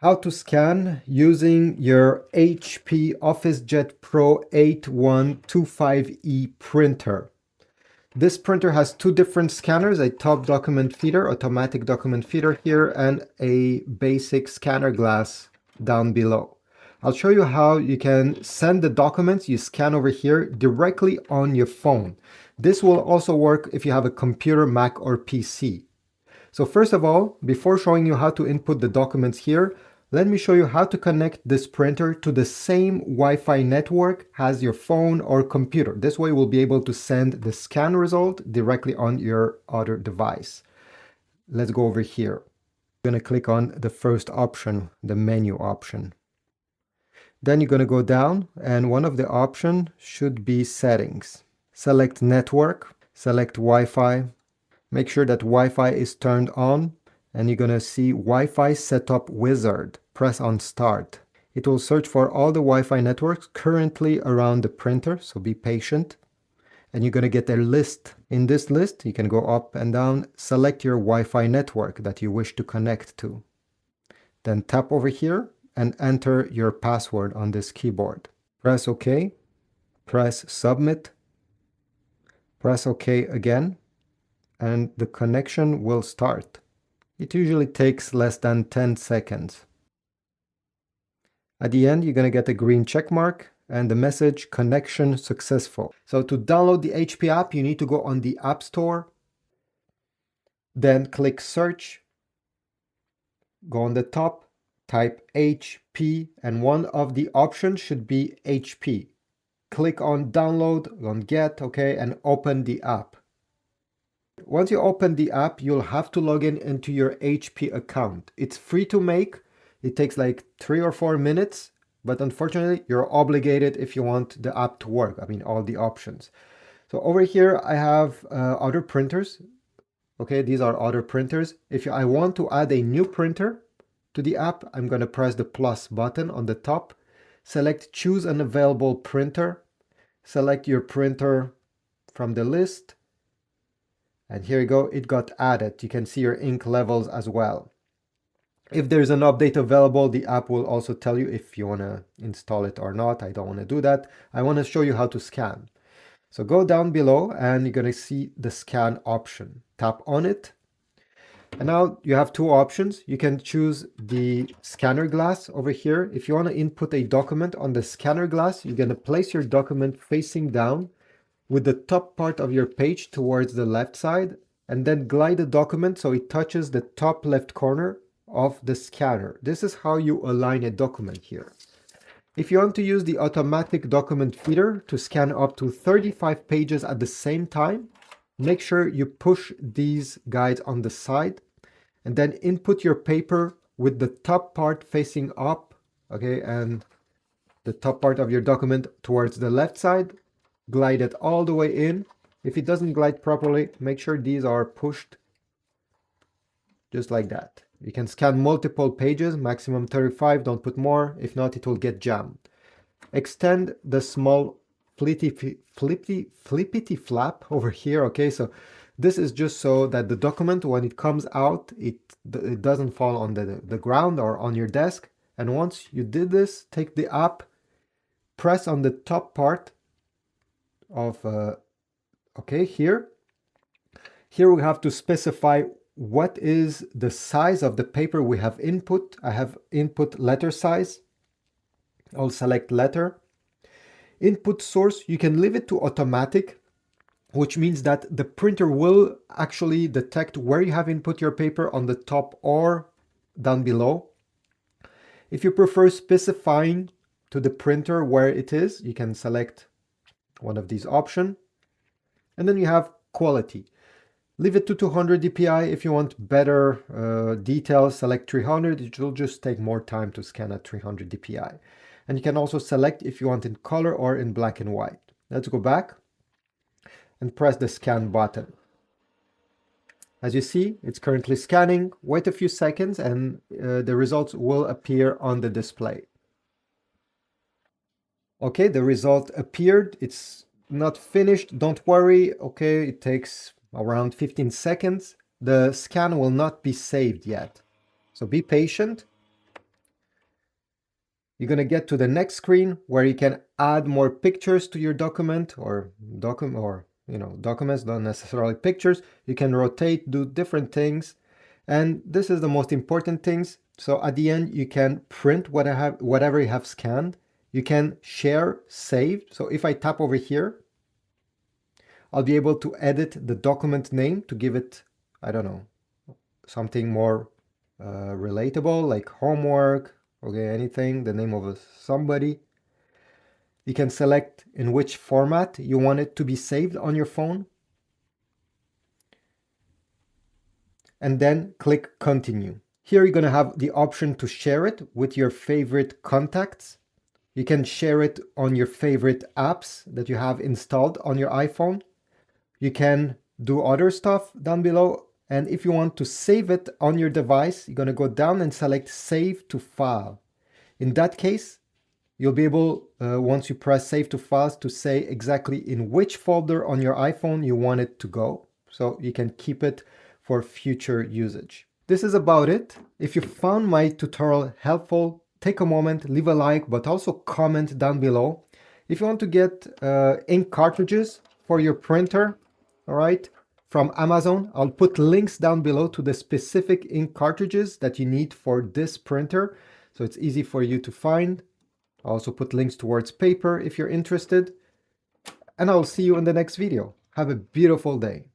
How to scan using your HP OfficeJet Pro 8125E printer. This printer has two different scanners, a top document feeder, automatic document feeder here, and a basic scanner glass down below. I'll show you how you can send the documents you scan over here directly on your phone. This will also work if you have a computer, Mac, or PC. So first of all, before showing you how to input the documents here, let me show you how to connect this printer to the same Wi-Fi network as your phone or computer. This way we'll be able to send the scan result directly on your other device. Let's go over here. You're going to click on the first option, the menu option. Then you're going to go down and one of the options should be settings. Select network, select Wi-Fi. Make sure that Wi-Fi is turned on and you're going to see Wi-Fi setup wizard. Press on start. It will search for all the Wi-Fi networks currently around the printer, so be patient. And you're going to get a list. In this list, you can go up and down, select your Wi-Fi network that you wish to connect to. Then tap over here and enter your password on this keyboard. Press OK. Press submit. Press OK again. And the connection will start. It usually takes less than 10 seconds. At the end, you're going to get a green check mark and the message connection successful. So to download the HP app, you need to go on the App Store, then click search, go on the top, type HP, and one of the options should be HP. Click on download, on get, okay, and open the app. Once you open the app, you'll have to log in into your HP account. It's free to make. It takes like 3 or 4 minutes, but unfortunately, you're obligated if you want the app to work. I mean, all the options. So over here, I have other printers. Okay, these are other printers. If I want to add a new printer to the app, I'm going to press the plus button on the top. Select choose an available printer. Select your printer from the list. And here you go, it got added. You can see your ink levels as well. If there's an update available, the app will also tell you if you want to install it or not. I don't want to do that. I want to show you how to scan. So go down below and you're going to see the scan option. Tap on it. And now you have two options. You can choose the scanner glass over here. If you want to input a document on the scanner glass, you're going to place your document facing down with the top part of your page towards the left side, and then glide the document so it touches the top left corner of the scanner. This is how you align a document here. If you want to use the automatic document feeder to scan up to 35 pages at the same time, make sure you push these guides on the side and then input your paper with the top part facing up, okay, and the top part of your document towards the left side. Glide it all the way in. If it doesn't glide properly, make sure these are pushed just like that. You can scan multiple pages, maximum 35, don't put more. If not, it will get jammed. Extend the small flippity flap over here, okay? So this is just so that the document, when it comes out, it doesn't fall on the ground or on your desk. And once you did this, take the app, press on the top part of okay, here we have to specify what is the size of the paper we have input. I have input letter size. I'll select letter. Input source, you can leave it to automatic, which means that the printer will actually detect where you have input your paper on the top or down below. If you prefer specifying to the printer where it is, you can select one of these options. And then you have quality. Leave it to 200 dpi. If you want better details, select 300. It will just take more time to scan at 300 dpi. And you can also select if you want in color or in black and white. Let's go back and press the scan button. As you see, it's currently scanning. Wait a few seconds and the results will appear on the display. Okay, the result appeared. It's not finished. Don't worry. Okay, it takes around 15 seconds. The scan will not be saved yet. So be patient. You're going to get to the next screen where you can add more pictures to your document or documents, not necessarily pictures. You can rotate, do different things. And this is the most important things. So at the end, you can print whatever you have scanned. You can share, save. So if I tap over here, I'll be able to edit the document name to give it, I don't know, something more relatable, like homework, okay, anything, the name of somebody. You can select in which format you want it to be saved on your phone. And then click continue. Here you're going to have the option to share it with your favorite contacts. You can share it on your favorite apps that you have installed on your iPhone. You can do other stuff down below. And if you want to save it on your device, you're going to go down and select Save to File. In that case, you'll be able, once you press Save to Files, to say exactly in which folder on your iPhone you want it to go. So you can keep it for future usage. This is about it. If you found my tutorial helpful, take a moment, leave a like, but also comment down below. If you want to get ink cartridges for your printer, all right, from Amazon, I'll put links down below to the specific ink cartridges that you need for this printer, so it's easy for you to find. I'll also put links towards paper if you're interested, and I'll see you in the next video. Have a beautiful day.